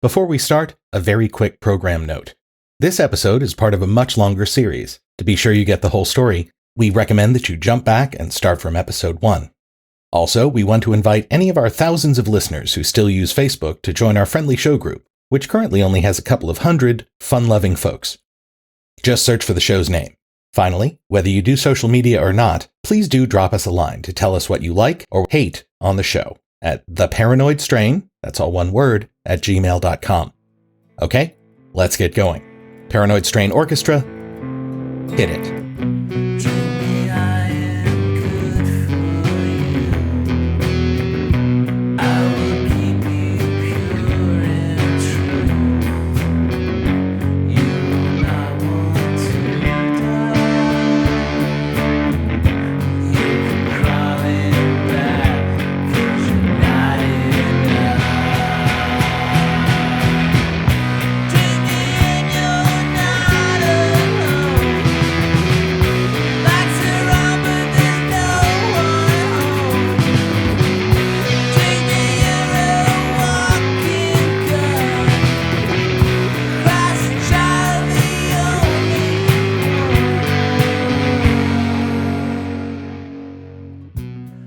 Before we start, a very quick program note. This episode is part of a much longer series. To be sure you get the whole story, we recommend that you jump back and start from episode 1. Also, we want to invite any of our thousands of listeners who still use Facebook to join our friendly show group, which currently only has a couple of hundred fun-loving folks. Just search for the show's name. Finally, whether you do social media or not, please do drop us a line to tell us what you like or hate on the show at theparanoidstrain, that's all one word, at gmail.com. Okay, let's get going. Paranoid Strain Orchestra, hit it.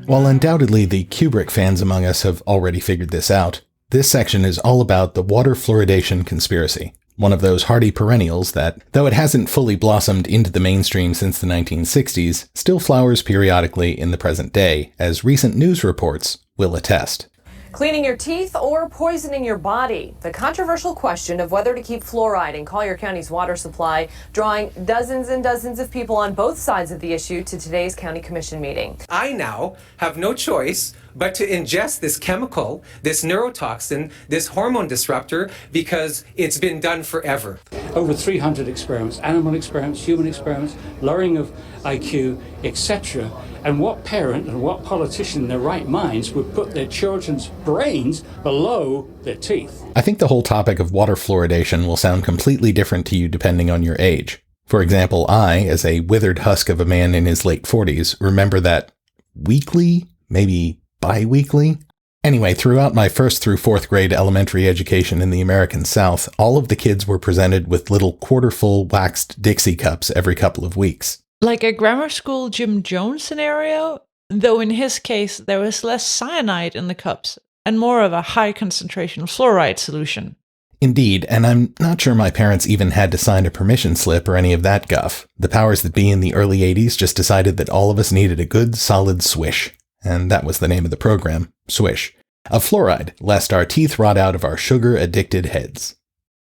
While undoubtedly the Kubrick fans among us have already figured this out, this section is all about the water fluoridation conspiracy, one of those hardy perennials that, though it hasn't fully blossomed into the mainstream since the 1960s, still flowers periodically in the present day, as recent news reports will attest. Cleaning your teeth or poisoning your body? The controversial question of whether to keep fluoride in Collier County's water supply, drawing dozens and dozens of people on both sides of the issue to today's county commission meeting. I now have no choice but to ingest this chemical, this neurotoxin, this hormone disruptor, because it's been done forever. Over 300 experiments, animal experiments, human experiments, lowering of IQ, etc. And what parent and what politician in their right minds would put their children's brains below their teeth? I think the whole topic of water fluoridation will sound completely different to you depending on your age. For example, I, as a withered husk of a man in his late 40s, remember that weekly, maybe bi-weekly? Anyway, throughout my 1st through 4th grade elementary education in the American South, all of the kids were presented with little quarter-full waxed Dixie cups every couple of weeks. Like a grammar school Jim Jones scenario, though in his case there was less cyanide in the cups and more of a high concentration fluoride solution. Indeed, and I'm not sure my parents even had to sign a permission slip or any of that guff. The powers that be in the early 80s just decided that all of us needed a good, solid swish. And that was the name of the program, Swish, of fluoride, lest our teeth rot out of our sugar-addicted heads.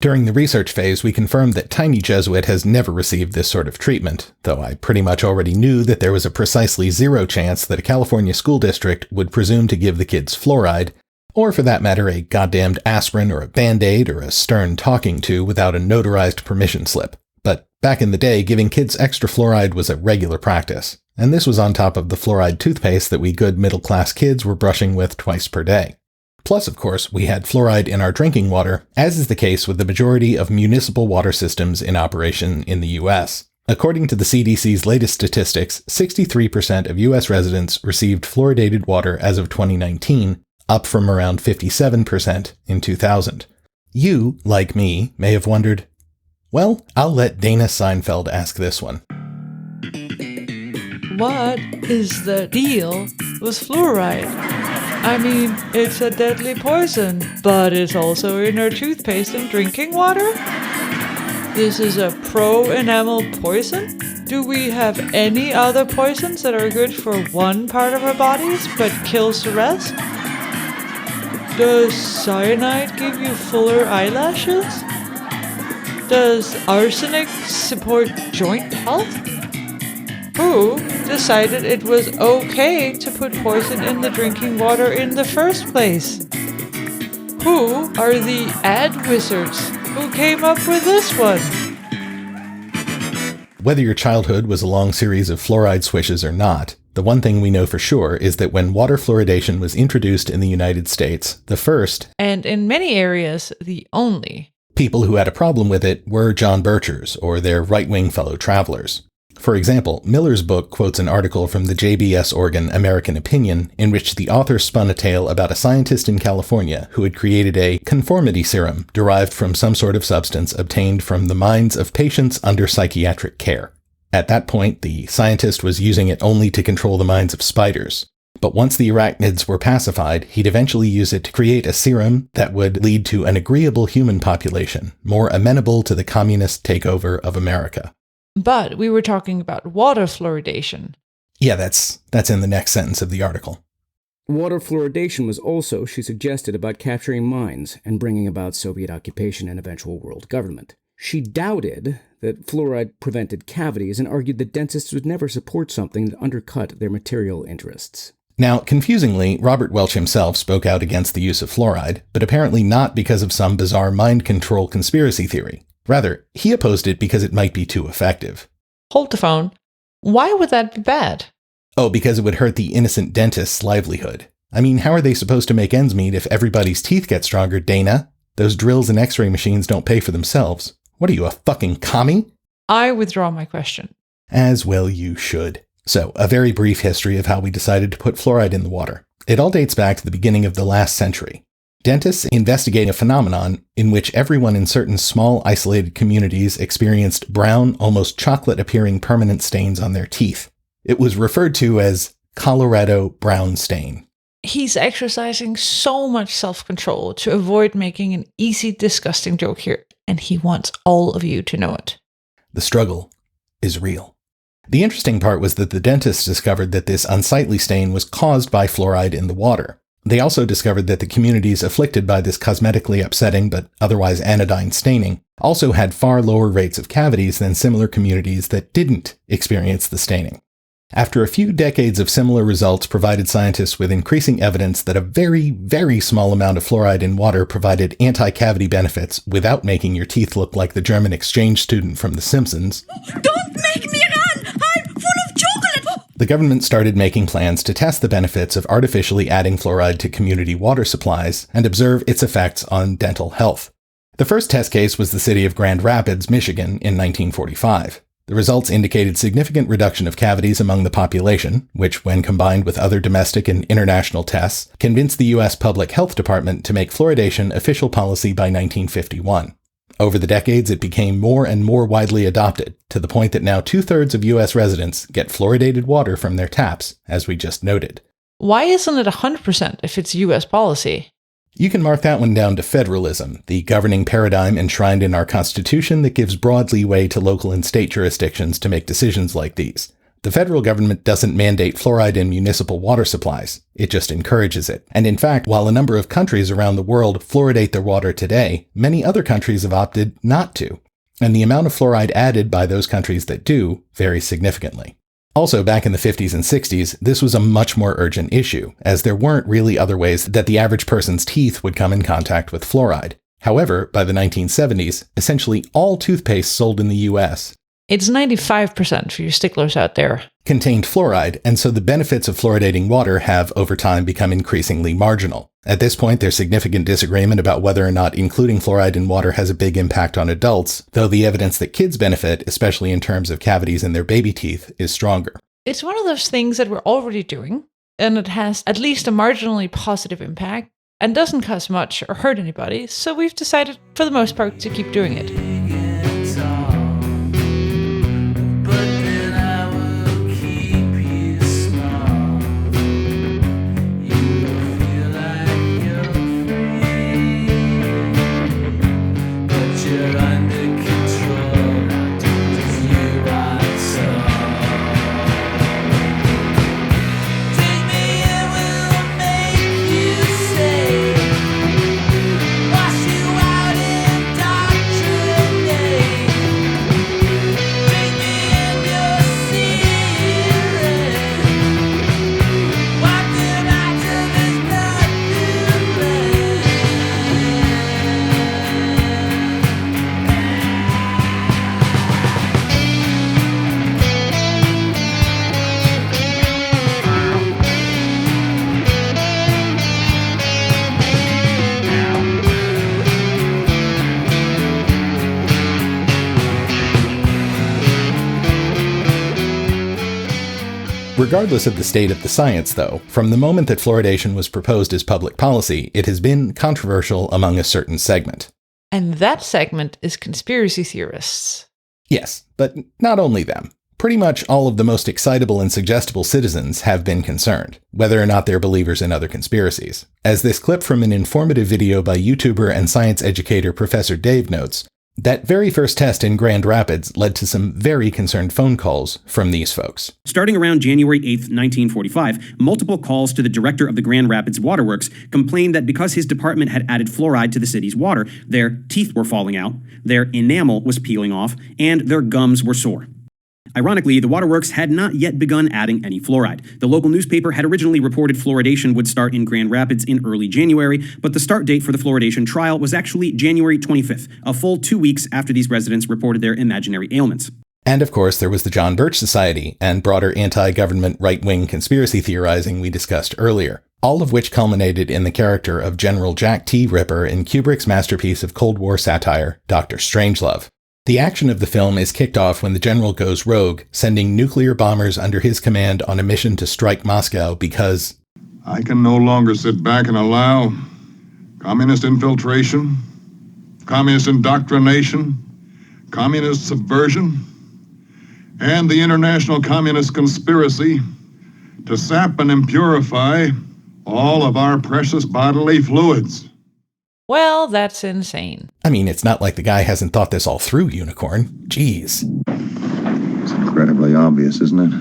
During the research phase, we confirmed that Tiny Jesuit has never received this sort of treatment, though I pretty much already knew that there was a precisely zero chance that a California school district would presume to give the kids fluoride, or for that matter a goddamned aspirin or a Band-Aid or a stern talking to without a notarized permission slip. But back in the day, giving kids extra fluoride was a regular practice. And this was on top of the fluoride toothpaste that we good middle-class kids were brushing with twice per day. Plus, of course, we had fluoride in our drinking water, as is the case with the majority of municipal water systems in operation in the U.S. According to the CDC's latest statistics, 63% of U.S. residents received fluoridated water as of 2019, up from around 57% in 2000. You, like me, may have wondered, well, I'll let Dana Seinfeld ask this one. What is the deal with fluoride? I mean, it's a deadly poison, but it's also in our toothpaste and drinking water? This is a pro-enamel poison? Do we have any other poisons that are good for one part of our bodies but kills the rest? Does cyanide give you fuller eyelashes? Does arsenic support joint health? Who decided it was okay to put poison in the drinking water in the first place? Who are the ad wizards who came up with this one? Whether your childhood was a long series of fluoride swishes or not, the one thing we know for sure is that when water fluoridation was introduced in the United States, the first, and in many areas, the only, people who had a problem with it were John Birchers or their right-wing fellow travelers. For example, Miller's book quotes an article from the JBS organ American Opinion in which the author spun a tale about a scientist in California who had created a conformity serum derived from some sort of substance obtained from the minds of patients under psychiatric care. At that point, the scientist was using it only to control the minds of spiders. But once the arachnids were pacified, he'd eventually use it to create a serum that would lead to an agreeable human population, more amenable to the communist takeover of America. But we were talking about water fluoridation. Yeah, that's in the next sentence of the article. Water fluoridation was also, she suggested, about capturing minds and bringing about Soviet occupation and eventual world government. She doubted that fluoride prevented cavities and argued that dentists would never support something that undercut their material interests. Now, confusingly, Robert Welch himself spoke out against the use of fluoride, but apparently not because of some bizarre mind control conspiracy theory. Rather, he opposed it because it might be too effective. Hold the phone. Why would that be bad? Oh, because it would hurt the innocent dentist's livelihood. I mean, how are they supposed to make ends meet if everybody's teeth get stronger, Dana? Those drills and x-ray machines don't pay for themselves. What are you, a fucking commie? I withdraw my question. As well you should. So, a very brief history of how we decided to put fluoride in the water. It all dates back to the beginning of the last century. Dentists investigate a phenomenon in which everyone in certain small, isolated communities experienced brown, almost chocolate-appearing permanent stains on their teeth. It was referred to as Colorado brown stain. He's exercising so much self-control to avoid making an easy, disgusting joke here, and he wants all of you to know it. The struggle is real. The interesting part was that the dentists discovered that this unsightly stain was caused by fluoride in the water. They also discovered that the communities afflicted by this cosmetically upsetting but otherwise anodyne staining also had far lower rates of cavities than similar communities that didn't experience the staining. After a few decades of similar results provided scientists with increasing evidence that a very, very small amount of fluoride in water provided anti-cavity benefits without making your teeth look like the German exchange student from The Simpsons. Don't make me run! I'm full of chocolate! The government started making plans to test the benefits of artificially adding fluoride to community water supplies and observe its effects on dental health. The first test case was the city of Grand Rapids, Michigan, in 1945. The results indicated significant reduction of cavities among the population, which, when combined with other domestic and international tests, convinced the U.S. Public Health Department to make fluoridation official policy by 1951. Over the decades, it became more and more widely adopted, to the point that now 2/3 of U.S. residents get fluoridated water from their taps, as we just noted. Why isn't it 100% if it's U.S. policy? You can mark that one down to federalism, the governing paradigm enshrined in our Constitution that gives broad leeway to local and state jurisdictions to make decisions like these. The federal government doesn't mandate fluoride in municipal water supplies. It just encourages it. And in fact, while a number of countries around the world fluoridate their water today, many other countries have opted not to. And the amount of fluoride added by those countries that do varies significantly. Also, back in the 50s and 60s, this was a much more urgent issue, as there weren't really other ways that the average person's teeth would come in contact with fluoride. However, by the 1970s, essentially all toothpaste sold in the US It's 95% for you sticklers out there. contained fluoride, and so the benefits of fluoridating water have, over time, become increasingly marginal. At this point, there's significant disagreement about whether or not including fluoride in water has a big impact on adults, though the evidence that kids benefit, especially in terms of cavities in their baby teeth, is stronger. It's one of those things that we're already doing, and it has at least a marginally positive impact, and doesn't cost much or hurt anybody, so we've decided, for the most part, to keep doing it. Wash you out in doctrine. Regardless of the state of the science, though, from the moment that fluoridation was proposed as public policy, it has been controversial among a certain segment. And that segment is conspiracy theorists. Yes, but not only them. Pretty much all of the most excitable and suggestible citizens have been concerned, whether or not they're believers in other conspiracies. As this clip from an informative video by YouTuber and science educator Professor Dave notes, that very first test in Grand Rapids led to some very concerned phone calls from these folks. Starting around January 8th, 1945, multiple calls to the director of the Grand Rapids Waterworks complained that because his department had added fluoride to the city's water, their teeth were falling out, their enamel was peeling off, and their gums were sore. Ironically, the waterworks had not yet begun adding any fluoride. The local newspaper had originally reported fluoridation would start in Grand Rapids in early January, but the start date for the fluoridation trial was actually January 25th, a full 2 weeks after these residents reported their imaginary ailments. And of course, there was the John Birch Society and broader anti-government right-wing conspiracy theorizing we discussed earlier, all of which culminated in the character of General Jack T. Ripper in Kubrick's masterpiece of Cold War satire, Dr. Strangelove. The action of the film is kicked off when the general goes rogue, sending nuclear bombers under his command on a mission to strike Moscow because I can no longer sit back and allow communist infiltration, communist indoctrination, communist subversion, and the international communist conspiracy to sap and impurify all of our precious bodily fluids. Well, that's insane. I mean, it's not like the guy hasn't thought this all through, Unicorn. Jeez. It's incredibly obvious, isn't it?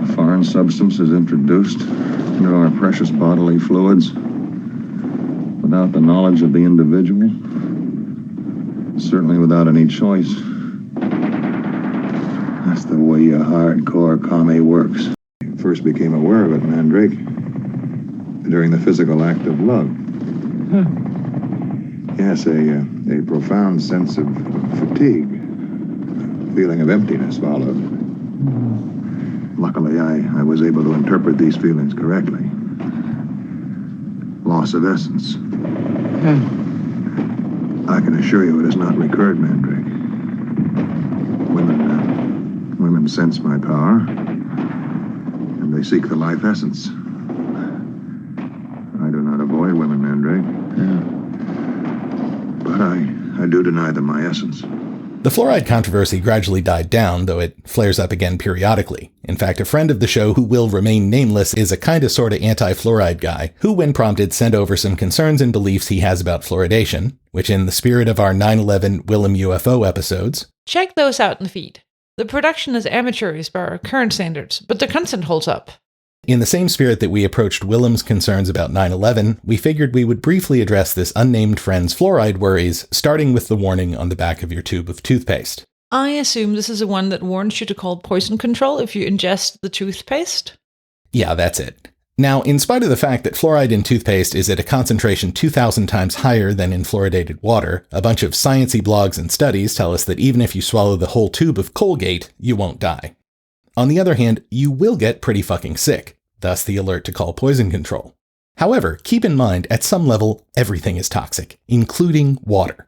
A foreign substance is introduced into our precious bodily fluids without the knowledge of the individual, certainly without any choice. That's the way a hardcore commie works. I first became aware of it, Mandrake, during the physical act of love. Yes, a profound sense of fatigue, a feeling of emptiness followed. Luckily, I was able to interpret these feelings correctly. Loss of essence. I can assure you it has not recurred, Mandrake. Women sense my power, and they seek the life essence. I do not avoid women, Mandrake. But I do deny them my essence. The fluoride controversy gradually died down, though it flares up again periodically. In fact, a friend of the show who will remain nameless is a kinda sorta anti-fluoride guy, who when prompted sent over some concerns and beliefs he has about fluoridation, which in the spirit of our 9/11 Willem UFO episodes... Check those out in the feed. The production is amateurish by our current standards, but the content holds up. In the same spirit that we approached Willem's concerns about 9/11, we figured we would briefly address this unnamed friend's fluoride worries, starting with the warning on the back of your tube of toothpaste. I assume this is the one that warns you to call poison control if you ingest the toothpaste? Yeah, that's it. Now, in spite of the fact that fluoride in toothpaste is at a concentration 2,000 times higher than in fluoridated water, a bunch of sciencey blogs and studies tell us that even if you swallow the whole tube of Colgate, you won't die. On the other hand, you will get pretty fucking sick, thus the alert to call poison control. However, keep in mind, at some level, everything is toxic, including water.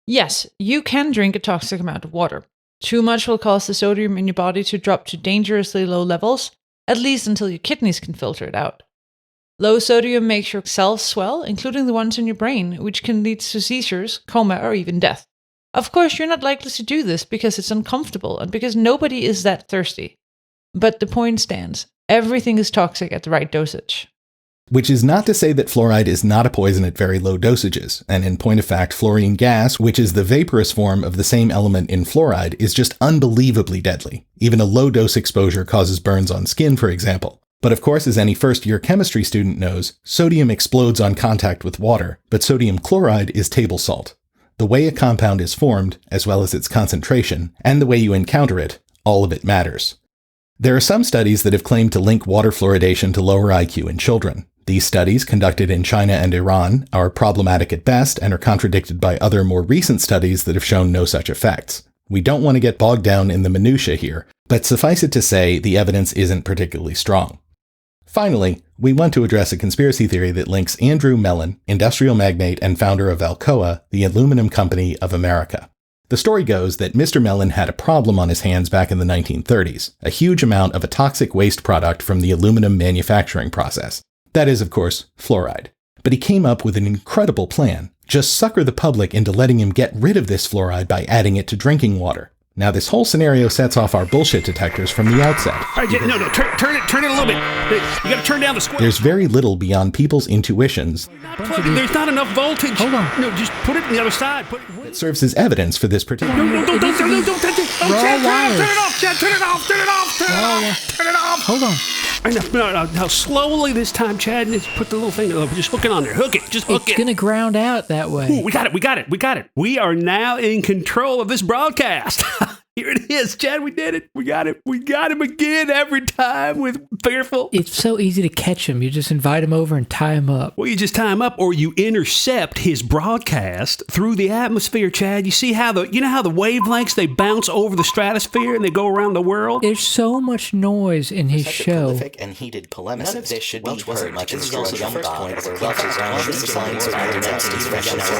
Yes, you can drink a toxic amount of water. Too much will cause the sodium in your body to drop to dangerously low levels, at least until your kidneys can filter it out. Low sodium makes your cells swell, including the ones in your brain, which can lead to seizures, coma, or even death. Of course, you're not likely to do this because it's uncomfortable and because nobody is that thirsty. But the point stands. Everything is toxic at the right dosage. Which is not to say that fluoride is not a poison at very low dosages, and in point of fact, fluorine gas, which is the vaporous form of the same element in fluoride, is just unbelievably deadly. Even a low-dose exposure causes burns on skin, for example. But of course, as any first-year chemistry student knows, sodium explodes on contact with water, but sodium chloride is table salt. The way a compound is formed, as well as its concentration, and the way you encounter it, all of it matters. There are some studies that have claimed to link water fluoridation to lower IQ in children. These studies, conducted in China and Iran, are problematic at best and are contradicted by other more recent studies that have shown no such effects. We don't want to get bogged down in the minutiae here, but suffice it to say the evidence isn't particularly strong. Finally, we want to address a conspiracy theory that links Andrew Mellon, industrial magnate and founder of Alcoa, the aluminum company of America. The story goes that Mr. Mellon had a problem on his hands back in the 1930s, a huge amount of a toxic waste product from the aluminum manufacturing process. That is, of course, fluoride. But he came up with an incredible plan. Just sucker the public into letting him get rid of this fluoride by adding it to drinking water. Now, this whole scenario sets off our bullshit detectors from the outset. All right, no, turn it a little bit. You got to turn down the square. There's very little beyond people's intuitions. There's not enough voltage. Hold on. No, just put it on the other side. That serves as evidence for this particular. No, don't touch it. Oh, Chad, turn it off, Chad. Turn it off. Turn it off. Hold on. Now, slowly this time, Chad. Just put the little thing. Just hook it on there. Hook it. Just hook it. It's going to ground out that way. Ooh, we got it. We are now in control of this broadcast. Here it is, Chad. We did it. We got it. We got him again every time with Fearful. It's so easy to catch him. You just invite him over and tie him up. Well, you just tie him up, or you intercept his broadcast through the atmosphere, Chad. You see how the wavelengths, they bounce over the stratosphere and they go around the world? There's so much noise in his Such show. a prolific and heated polemicist. None of this should be heard much in the young point where Welch's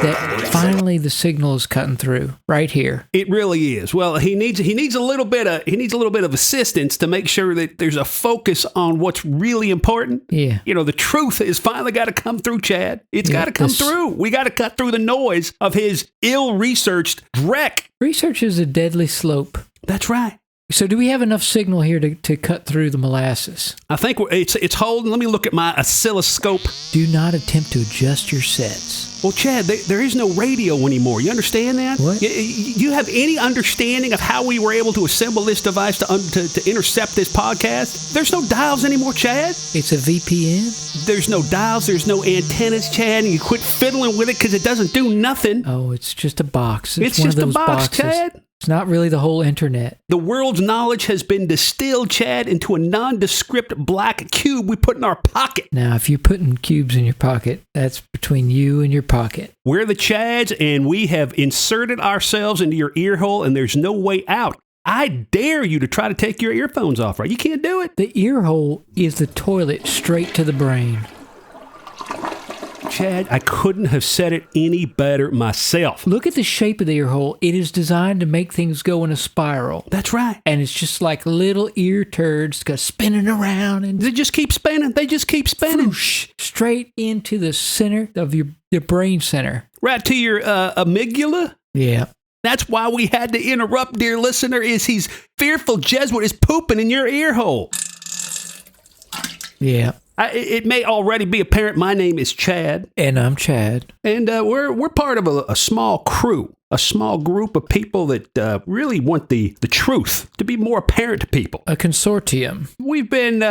That finally the signal is cutting through right here. It really is. Well, he needs a little bit of assistance to make sure that there's a focus on what's really important. Yeah. You know, the truth has finally got to come through, Chad. It's got to come through. We got to cut through the noise of his ill-researched dreck. Research is a deadly slope. That's right. So do we have enough signal here to cut through the molasses? I think it's holding. Let me look at my oscilloscope. Do not attempt to adjust your sets. Well, Chad, there is no radio anymore. You understand that? What? You have any understanding of how we were able to assemble this device to intercept this podcast? There's no dials anymore, Chad. It's a VPN? There's no dials. There's no antennas, Chad. And you quit fiddling with it because it doesn't do nothing. Oh, it's just a box. It's one just of those a box, boxes. Chad. It's not really the whole internet. The world's knowledge has been distilled, Chad, into a nondescript black cube we put in our pocket. Now, if you're putting cubes in your pocket, that's between you and your pocket. We're the Chads, and we have inserted ourselves into your ear hole, and there's no way out. I dare you to try to take your earphones off, right? You can't do it. The ear hole is the toilet straight to the brain. Chad, I couldn't have said it any better myself. Look at the shape of the ear hole. It is designed to make things go in a spiral. That's right. And it's just like little ear turds spinning around. And they just keep spinning. Whoosh, straight into the center of your brain center. Right to your amygdala? Yeah. That's why we had to interrupt, dear listener, is he's Fearful Jesuit is pooping in your ear hole. Yeah. It may already be apparent my name is Chad. And I'm Chad. And we're part of a small crew, a small group of people that really want the truth to be more apparent to people. A consortium. We've been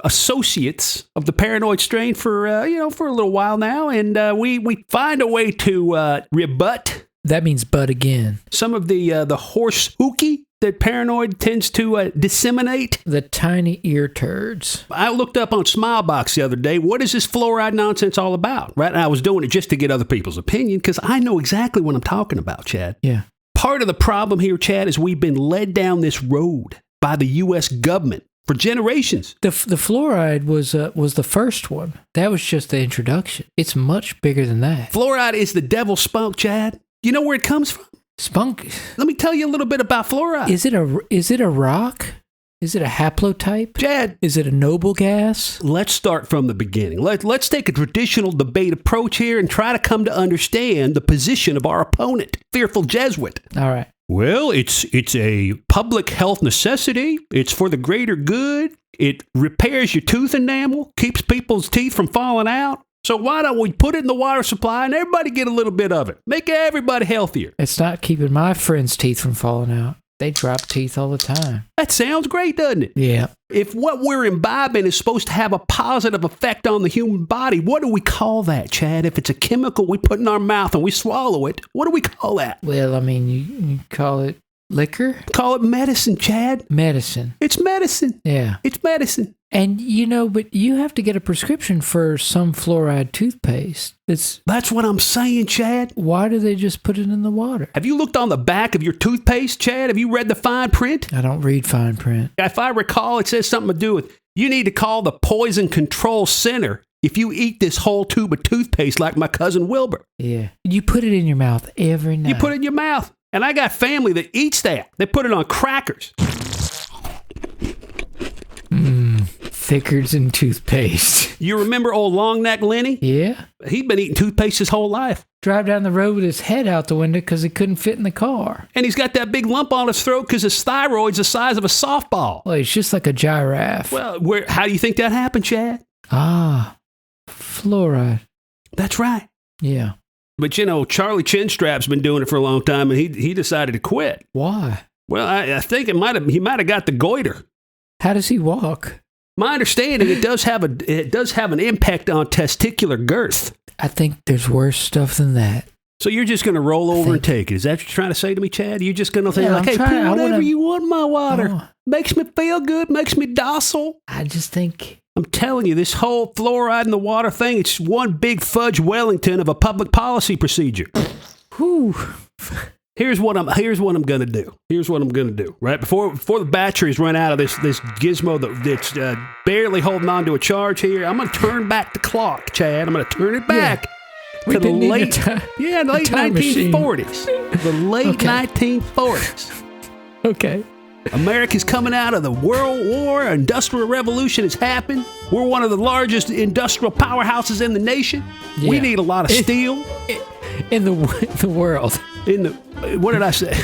associates of the paranoid strain for a little while now, and we find a way to rebut. That means but again. Some of the horse hooky that paranoid tends to disseminate. The tiny ear turds. I looked up on Smilebox the other day, what is this fluoride nonsense all about? Right? And I was doing it just to get other people's opinion because I know exactly what I'm talking about, Chad. Yeah. Part of the problem here, Chad, is we've been led down this road by the U.S. government for generations. The fluoride was the first one. That was just the introduction. It's much bigger than that. Fluoride is the devil's spunk, Chad. You know where it comes from? Spunk. Let me tell you a little bit about fluoride. Is it a rock? Is it a haplotype? Chad. Is it a noble gas? Let's start from the beginning. Let's take a traditional debate approach here and try to come to understand the position of our opponent, Fearful Jesuit. All right. Well, it's a public health necessity. It's for the greater good. It repairs your tooth enamel, keeps people's teeth from falling out. So why don't we put it in the water supply and everybody get a little bit of it? Make everybody healthier. It's not keeping my friends' teeth from falling out. They drop teeth all the time. That sounds great, doesn't it? Yeah. If what we're imbibing is supposed to have a positive effect on the human body, what do we call that, Chad? If it's a chemical we put in our mouth and we swallow it, what do we call that? Well, I mean, you call it liquor? Call it medicine, Chad. Medicine. It's medicine. Yeah. It's medicine. And, but you have to get a prescription for some fluoride toothpaste. That's what I'm saying, Chad. Why do they just put it in the water? Have you looked on the back of your toothpaste, Chad? Have you read the fine print? I don't read fine print. If I recall, it says something to do with, you need to call the Poison Control Center if you eat this whole tube of toothpaste like my cousin Wilbur. Yeah. You put it in your mouth every night. You put it in your mouth. And I got family that eats that. They put it on crackers. Thicker than toothpaste. You remember old Long Neck Lenny? Yeah. He'd been eating toothpaste his whole life. Drive down the road with his head out the window because he couldn't fit in the car. And he's got that big lump on his throat because his thyroid's the size of a softball. Well, he's just like a giraffe. Well, how do you think that happened, Chad? Fluoride. That's right. Yeah. But, Charlie Chinstrap's been doing it for a long time, and he decided to quit. Why? Well, I think he might have got the goiter. How does he walk? My understanding, it does have an impact on testicular girth. I think there's worse stuff than that. So you're just going to roll over and take it. Is that what you're trying to say to me, Chad? You're just going to think, hey, put whatever you want in my water. Makes me feel good, makes me docile. I just think... I'm telling you, this whole fluoride in the water thing, it's one big fudge Wellington of a public policy procedure. Whew. Here's what I'm going to do. Right before the batteries run out of this gizmo that's barely holding on to a charge here, I'm going to turn back the clock, Chad. I'm going to turn it back to the late 1940s. The late 1940s. Okay. America's coming out of the World War. Industrial Revolution has happened. We're one of the largest industrial powerhouses in the nation. Yeah. We need a lot of steel. In the world. What did I say?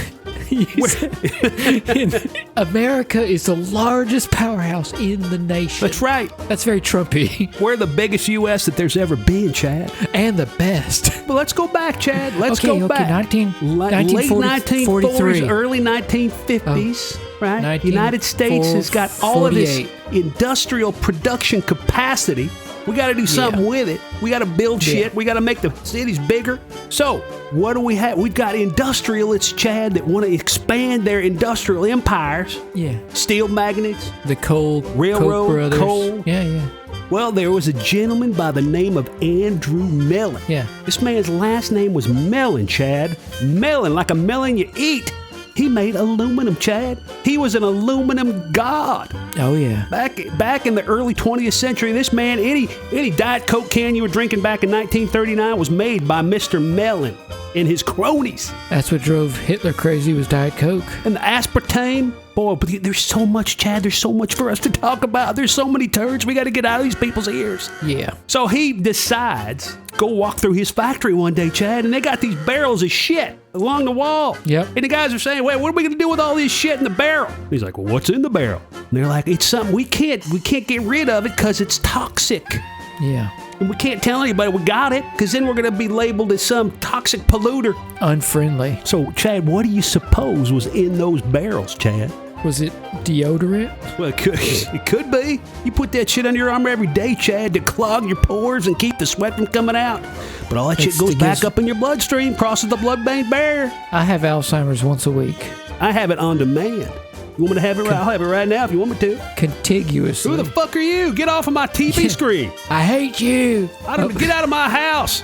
America is the largest powerhouse in the nation. That's right. That's very Trumpy. We're the biggest U.S. that there's ever been, Chad. And the best. But let's go back, Chad. Let's go back. Late 1940s, early 1950s, right? United States has got all of this industrial production capacity. We got to do something with it. We got to build shit. We got to make the cities bigger. So, what do we have? We've got industrialists, Chad, that want to expand their industrial empires. Yeah. Steel magnates. The coal. Railroad. Coal. Yeah. Well, there was a gentleman by the name of Andrew Mellon. Yeah. This man's last name was Mellon, Chad. Mellon, like a melon you eat. He made aluminum, Chad. He was an aluminum god. Oh, yeah. Back in the early 20th century, this man, any Diet Coke can you were drinking back in 1939 was made by Mr. Mellon and his cronies. That's what drove Hitler crazy, was Diet Coke. And the aspartame. Boy, but there's so much, Chad. There's so much for us to talk about. There's so many turds. We got to get out of these people's ears. Yeah. So he decides, go walk through his factory one day, Chad, and they got these barrels of shit along the wall. Yep. And the guys are saying, wait, what are we going to do with all this shit in the barrel? He's like, well, what's in the barrel? And they're like, it's something we can't get rid of it because it's toxic. Yeah. And we can't tell anybody we got it because then we're going to be labeled as some toxic polluter. Unfriendly. So, Chad, what do you suppose was in those barrels, Chad? Was it deodorant? Well, it could be. You put that shit on your arm every day, Chad, to clog your pores and keep the sweat from coming out. But all that shit goes back up in your bloodstream, crosses the blood-brain barrier. I have Alzheimer's once a week. I have it on demand. You want me to have it right? I'll have it right now if you want me to. Contiguously. Who the fuck are you? Get off of my TV screen. I hate you. Get out of my house.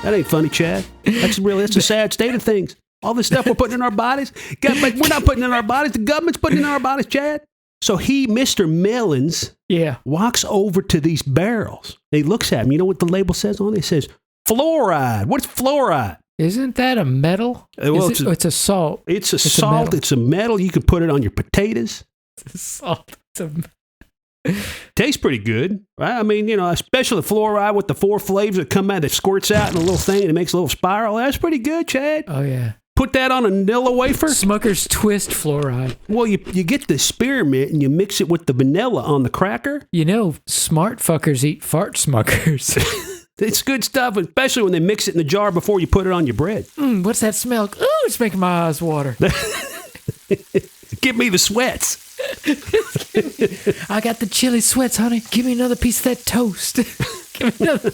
That ain't funny, Chad. That's a sad state of things. All this stuff we're putting in our bodies, we're not putting in our bodies. The government's putting in our bodies, Chad. So Mr. Mellons, walks over to these barrels. He looks at them. You know what the label says on it? It says fluoride. What's fluoride? Isn't that a metal? Well, it's a salt. It's a salt. It's a metal. You can put it on your potatoes. It's a salt. Tastes pretty good, right? I mean, especially fluoride with the 4 flavors that come out, that squirts out in a little thing and it makes a little spiral. That's pretty good, Chad. Oh, yeah. Put that on a vanilla wafer. Smucker's Twist fluoride. Well, you get the spearmint and you mix it with the vanilla on the cracker. Smart fuckers eat fart smuckers. It's good stuff, especially when they mix it in the jar before you put it on your bread. What's that smell? Ooh, it's making my eyes water. Give me the sweats. I got the chili sweats, honey. Give me another piece of that toast. Give me another.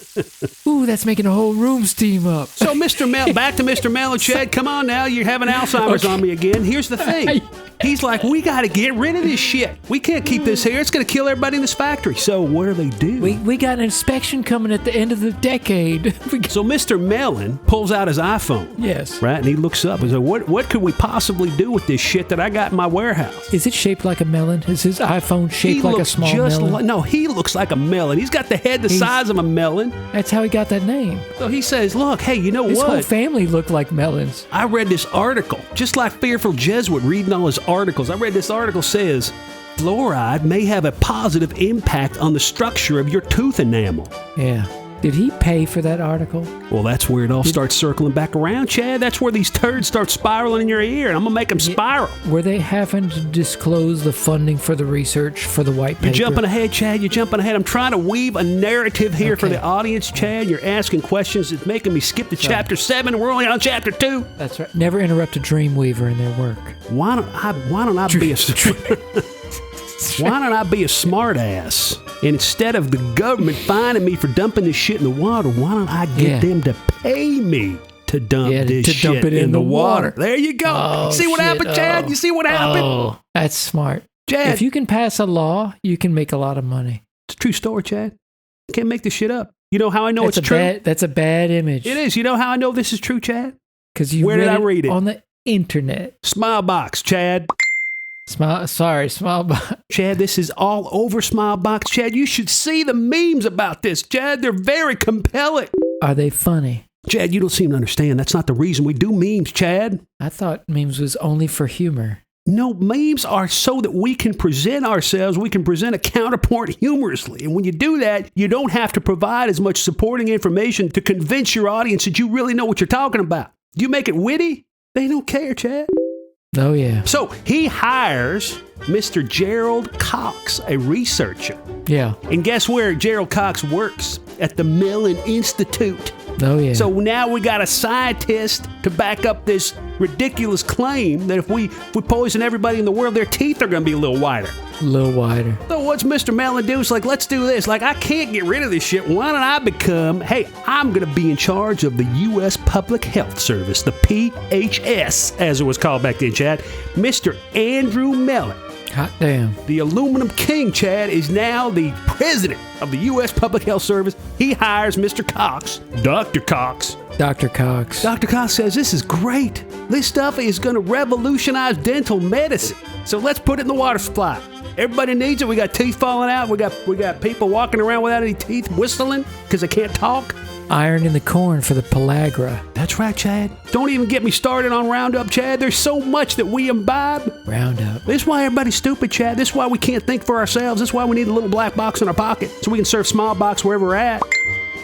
Ooh, that's making the whole room steam up. So, back to Mr. Mellon, Chad. Come on now. You're having Alzheimer's on me again. Here's the thing. He's like, we got to get rid of this shit. We can't keep this here. It's going to kill everybody in this factory. So what do they do? We got an inspection coming at the end of the decade. So Mr. Mellon pulls out his iPhone. Yes. Right? And he looks up and says, what could we possibly do with this shit that I got in my warehouse? Is it shaped like a melon? Is his iPhone shaped like a small melon? No, he looks like a melon. He's got the head the size of I'm a melon. That's how he got that name. So he says, look, hey, you know His what? whole family looked like melons. I read this article, just like Fearful Jesuit reading all his articles. I read this article says, fluoride may have a positive impact on the structure of your tooth enamel. Yeah. Did he pay for that article? Well, that's where it all starts circling back around, Chad. That's where these turds start spiraling in your ear, and I'm going to make them spiral. Were they having to disclose the funding for the research for the white paper? You're jumping ahead, Chad. You're jumping ahead. I'm trying to weave a narrative here for the audience, Chad. You're asking questions. It's making me skip to chapter 7. We're only on chapter 2. That's right. Never interrupt a Dreamweaver in their work. Why don't I be a... Why don't I be a smart ass? And instead of the government fining me for dumping this shit in the water, why don't I get them to pay me to dump this shit dump it in the water? There you go. Oh, see what happened, Chad? You see what happened? Oh, that's smart. Chad. If you can pass a law, you can make a lot of money. It's a true story, Chad. You can't make this shit up. You know how I know it's true? That's a bad image. It is. You know how I know this is true, Chad? Because where did I read it? On the internet. Smilebox, Chad. Smilebox. Chad, this is all over Smilebox. Chad, you should see the memes about this, Chad. They're very compelling. Are they funny? Chad, you don't seem to understand. That's not the reason we do memes, Chad. I thought memes was only for humor. No, memes are so that we can present ourselves, we can present a counterpart humorously. And when you do that, you don't have to provide as much supporting information to convince your audience that you really know what you're talking about. Do you make it witty? They don't care, Chad. Oh, yeah. So he hires Mr. Gerald Cox, a researcher. Yeah. And guess where Gerald Cox works? At the Mellon Institute. Oh, yeah. So now we got a scientist to back up this ridiculous claim that if we poison everybody in the world, their teeth are going to be a little wider. A little wider. So what's Mr. Mellon do? It's like, let's do this. Like, I can't get rid of this shit. Why don't I become, I'm going to be in charge of the U.S. Public Health Service, the PHS, as it was called back then, Chad. Mr. Andrew Mellon. Hot damn. The aluminum king, Chad, is now the president of the U.S. Public Health Service. He hires Mr. Cox, Dr. Cox. Dr. Cox. Dr. Cox says, this is great. This stuff is going to revolutionize dental medicine. So let's put it in the water supply. Everybody needs it. We got teeth falling out. We got people walking around without any teeth, whistling because they can't talk. Iron in the corn for the pellagra. That's right, Chad. Don't even get me started on Roundup, Chad. There's so much that we imbibe. Roundup. This is why everybody's stupid, Chad. This is why we can't think for ourselves. This is why we need a little black box in our pocket so we can serve Smilebox wherever we're at.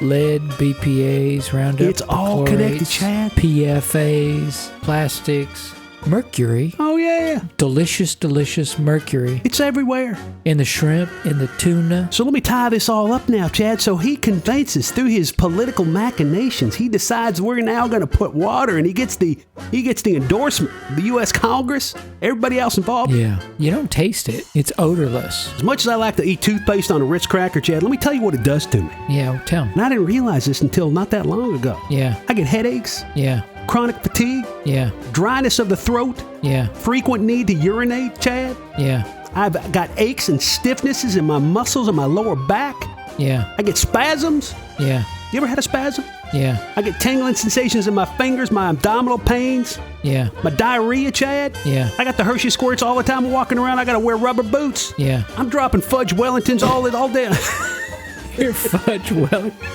Lead, BPAs, Roundup. It's all connected, Chad. PFAs, plastics. Mercury. Oh, yeah. Delicious, delicious mercury. It's everywhere. In the shrimp, in the tuna. So let me tie this all up now, Chad. So he convinces through his political machinations, he decides we're now going to put water, and he gets the endorsement of the U.S. Congress, everybody else involved. Yeah. You don't taste it. It's odorless. As much as I like to eat toothpaste on a Ritz cracker, Chad, let me tell you what it does to me. Yeah, tell me. And I didn't realize this until not that long ago. Yeah. I get headaches. Yeah. Chronic fatigue. Yeah. Dryness of the throat. Yeah. Frequent need to urinate, Chad. Yeah. I've got aches and stiffnesses in my muscles and my lower back. Yeah. I get spasms. Yeah. You ever had a spasm? Yeah. I get tingling sensations in my fingers, my abdominal pains. Yeah. My diarrhea, Chad. Yeah. I got the Hershey squirts all the time walking around. I got to wear rubber boots. Yeah. I'm dropping fudge Wellingtons all day. Your fudge Wellington.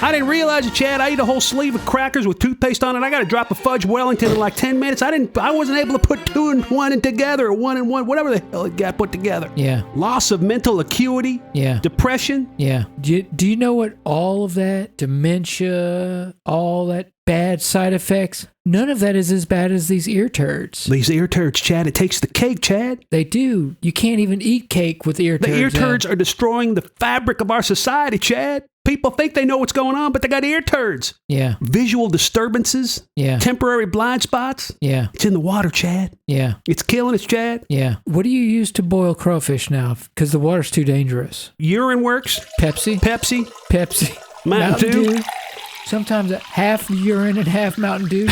I didn't realize it, Chad. I eat a whole sleeve of crackers with toothpaste on it. I got to drop a fudge Wellington in like 10 minutes. I wasn't able to put 2 and 1 in together, or 1 and 1, whatever the hell it got put together. Yeah. Loss of mental acuity. Yeah. Depression. Yeah. Do you know what all of that, dementia, all that bad side effects, none of that is as bad as these ear turds. These ear turds, Chad, it takes the cake, Chad. They do. You can't even eat cake with ear turds. The ear turds are destroying the fabric of our society, Chad. People think they know what's going on, but they got ear turds. Yeah. Visual disturbances. Yeah. Temporary blind spots. Yeah. It's in the water, Chad. Yeah. It's killing us, Chad. Yeah. What do you use to boil crawfish now? Because the water's too dangerous. Urine works. Pepsi. Mountain Dew. Sometimes half urine and half Mountain Dew.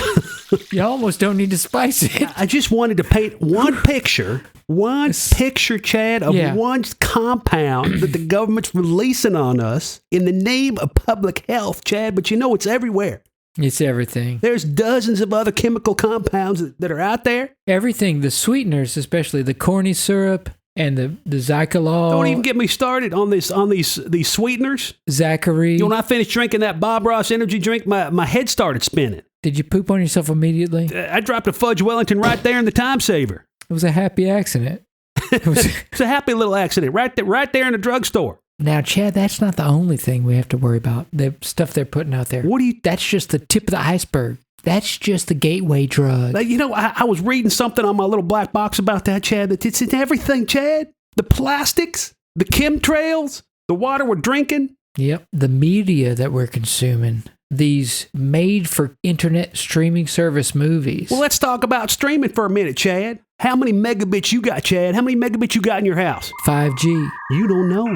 You almost don't need to spice it. I just wanted to paint one picture, Chad, of one compound that the government's releasing on us in the name of public health, Chad. But you know it's everywhere. It's everything. There's dozens of other chemical compounds that are out there. Everything. The sweeteners, especially the corny syrup, and the Zycolol. Don't even get me started on these sweeteners. Zachary. When I finished drinking that Bob Ross energy drink, my head started spinning. Did you poop on yourself immediately? I dropped a Fudge Wellington right there in the time saver. It was a happy accident. It's a happy little accident right there in the drugstore. Now, Chad, that's not the only thing we have to worry about. The stuff they're putting out there. That's just the tip of the iceberg. That's just the gateway drug. You know, I was reading something on my little black box about that, Chad. That it's in everything, Chad. The plastics, the chemtrails, the water we're drinking. Yep. The media that we're consuming. These made-for-internet streaming service movies. Well, let's talk about streaming for a minute, Chad. How many megabits you got, Chad? How many megabits you got in your house? 5G. You don't know.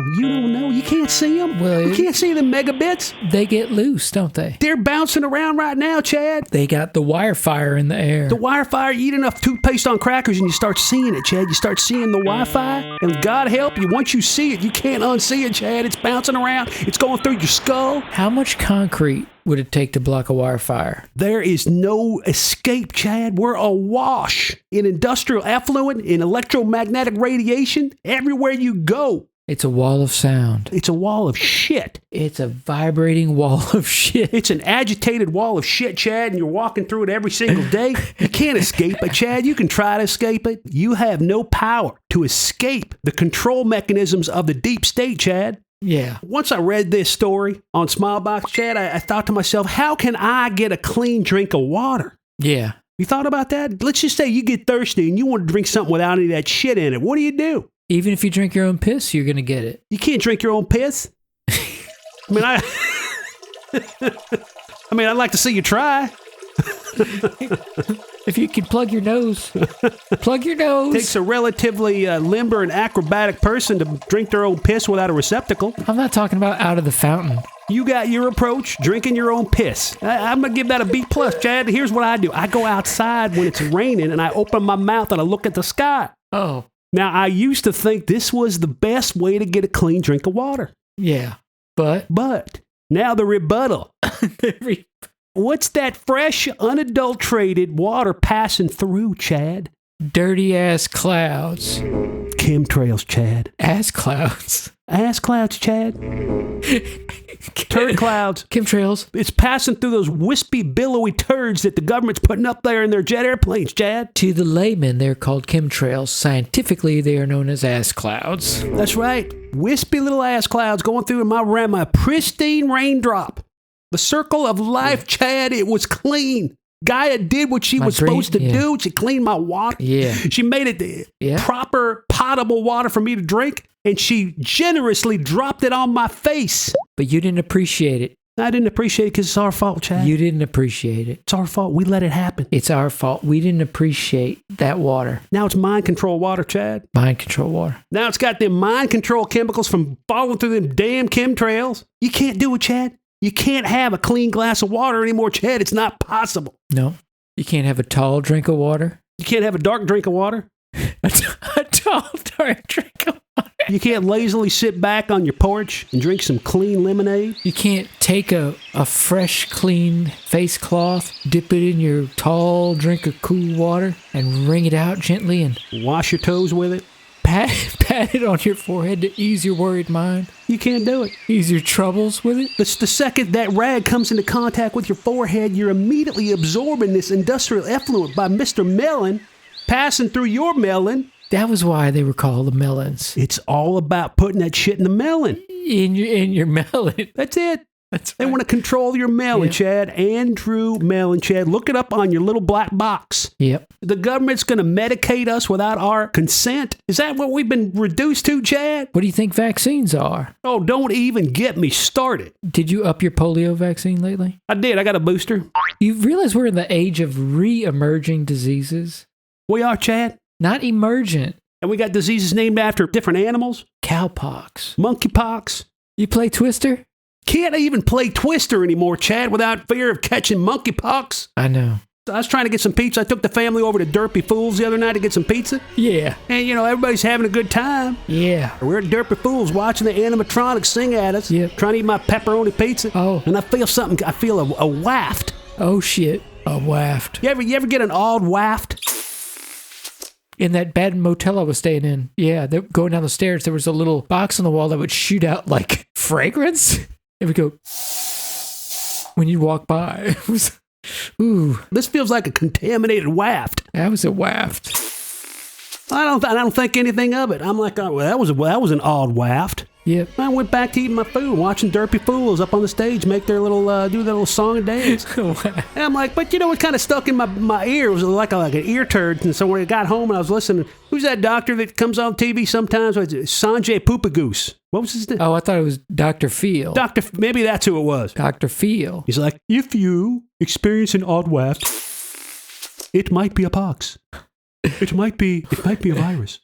You can't see them. Well, you can't see the megabits. They get loose, don't they? They're bouncing around right now, Chad. They got the wire fire in the air. The wire fire, you eat enough toothpaste on crackers and you start seeing it, Chad. You start seeing the Wi-Fi. And God help you, once you see it, you can't unsee it, Chad. It's bouncing around. It's going through your skull. How much concrete would it take to block a wire fire? There is no escape, Chad. We're awash in industrial effluent, in electromagnetic radiation. Everywhere you go. It's a wall of sound. It's a wall of shit. It's a vibrating wall of shit. It's an agitated wall of shit, Chad, and you're walking through it every single day. You can't escape it, Chad. You can try to escape it. You have no power to escape the control mechanisms of the deep state, Chad. Yeah. Once I read this story on Smilebox, Chad, I thought to myself, how can I get a clean drink of water? Yeah. You thought about that? Let's just say you get thirsty and you want to drink something without any of that shit in it. What do? Even if you drink your own piss, you're going to get it. You can't drink your own piss? I mean, I'd like to see you try. If you can plug your nose. Plug your nose. Takes a relatively limber and acrobatic person to drink their own piss without a receptacle. I'm not talking about out of the fountain. You got your approach, drinking your own piss. I'm going to give that a B+, Chad. Here's what I do. I go outside when it's raining and I open my mouth and I look at the sky. Oh. Now, I used to think this was the best way to get a clean drink of water. Yeah. But now the rebuttal. What's that fresh, unadulterated water passing through, Chad? Dirty ass clouds. Chemtrails, Chad. Ass clouds. Ass clouds, Chad. Turd clouds. Chemtrails. It's passing through those wispy, billowy turds that the government's putting up there in their jet airplanes, Chad. To the layman, they're called chemtrails. Scientifically, they are known as ass clouds. That's right. Wispy little ass clouds going through my pristine raindrop. The circle of life, Chad, it was clean. Gaia did what she was supposed to do. She cleaned my water. Yeah. She made it proper, potable water for me to drink, and she generously dropped it on my face. But you didn't appreciate it. I didn't appreciate it because it's our fault, Chad. You didn't appreciate it. It's our fault. We let it happen. It's our fault. We didn't appreciate that water. Now it's mind control water, Chad. Mind control water. Now it's got them mind control chemicals from falling through them damn chemtrails. You can't do it, Chad. You can't have a clean glass of water anymore, Chad. It's not possible. No. You can't have a tall drink of water. You can't have a dark drink of water. a tall, dark drink of water. You can't lazily sit back on your porch and drink some clean lemonade. You can't take a fresh, clean face cloth, dip it in your tall drink of cool water, and wring it out gently and wash your toes with it. Pat it on your forehead to ease your worried mind. You can't do it. Ease your troubles with it. It's the second that rag comes into contact with your forehead, you're immediately absorbing this industrial effluent by Mr. Melon passing through your melon. That was why they were called the melons. It's all about putting that shit in the melon. In your melon. That's it. That's they want to control your melon, Chad. Andrew Mellon, Chad. Look it up on your little black box. Yep. The government's going to medicate us without our consent. Is that what we've been reduced to, Chad? What do you think vaccines are? Oh, don't even get me started. Did you up your polio vaccine lately? I did. I got a booster. You realize we're in the age of re-emerging diseases? We are, Chad. Not emergent. And we got diseases named after different animals. Cowpox. Monkeypox. You play Twister? Can't even play Twister anymore, Chad, without fear of catching monkeypox. I know. I was trying to get some pizza. I took the family over to Derpy Fools the other night to get some pizza. Yeah. And, everybody's having a good time. Yeah. We're at Derpy Fools watching the animatronics sing at us. Yep. Trying to eat my pepperoni pizza. Oh. And I feel something. I feel a waft. Oh, shit. A waft. You ever get an odd waft? In that bad motel I was staying in. Yeah, going down the stairs, there was a little box on the wall that would shoot out like fragrance. It would go when you walk by. It was, ooh. This feels like a contaminated waft. That was a waft. I don't think anything of it. I'm like, oh, well, that was an odd waft. Yep. I went back to eating my food, watching Derpy Fools up on the stage make their little do their little song and dance. And I'm like, but you know what kind of stuck in my ear? It was like an ear turd. And so when I got home and I was listening, who's that doctor that comes on TV sometimes? Sanjay Poopagoose. What was his name? Oh, I thought it was Dr. Feel. Maybe that's who it was. Dr. Feel. He's like, if you experience an odd waft, it might be a pox. It might be a virus.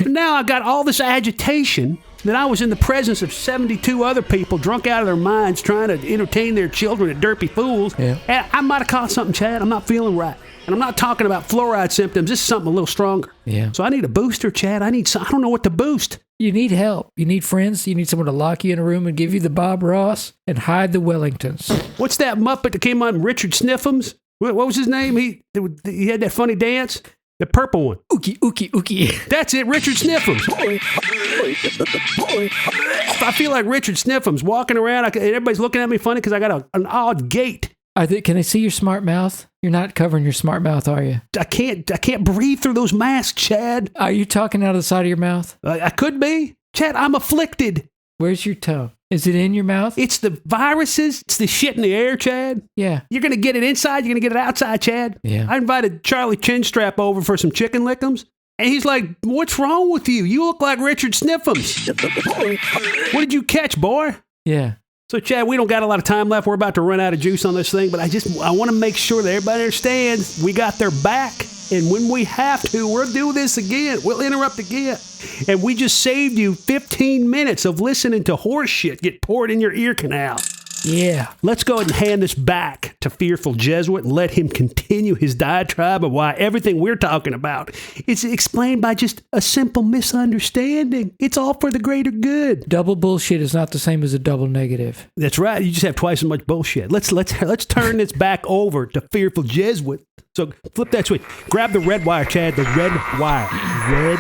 Now I got all this agitation that I was in the presence of 72 other people drunk out of their minds trying to entertain their children at Derpy Fools. Yeah. And I might have caught something, Chad. I'm not feeling right. And I'm not talking about fluoride symptoms. This is something a little stronger. Yeah. So I need a booster, Chad. I don't know what to boost. You need help. You need friends. You need someone to lock you in a room and give you the Bob Ross and hide the Wellingtons. What's that Muppet that came on Richard Sniffums? What was his name? He had that funny dance. The purple one. Ookie, ookie, ookie. That's it, Richard Sniffums. I feel like Richard Sniffums walking around. Everybody's looking at me funny because I got an odd gait. Can I see your smart mouth? You're not covering your smart mouth, are you? I can't breathe through those masks, Chad. Are you talking out of the side of your mouth? I could be. Chad, I'm afflicted. Where's your tongue? Is it in your mouth? It's the viruses. It's the shit in the air, Chad. Yeah. You're going to get it inside. You're going to get it outside, Chad. Yeah. I invited Charlie Chinstrap over for some chicken lickums. And he's like, what's wrong with you? You look like Richard Sniffums. What did you catch, boy? Yeah. So, Chad, we don't got a lot of time left. We're about to run out of juice on this thing. But I want to make sure that everybody understands we got their back. And when we have to, we'll do this again. We'll interrupt again. And we just saved you 15 minutes of listening to horse shit get poured in your ear canal. Yeah. Let's go ahead and hand this back to Fearful Jesuit and let him continue his diatribe of why everything we're talking about is explained by just a simple misunderstanding. It's all for the greater good. Double bullshit is not the same as a double negative. That's right. You just have twice as much bullshit. Let's turn this back over to Fearful Jesuit. So flip that switch. Grab the red wire, Chad. The red wire. Red.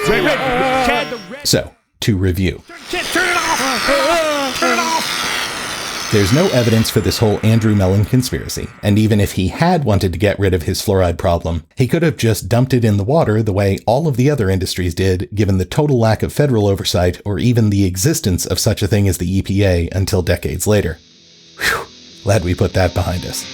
Chad, the red. So, to review. Chad, turn it off. Turn it off. There's no evidence for this whole Andrew Mellon conspiracy, and even if he had wanted to get rid of his fluoride problem, he could have just dumped it in the water the way all of the other industries did, given the total lack of federal oversight or even the existence of such a thing as the EPA until decades later. Whew, glad we put that behind us.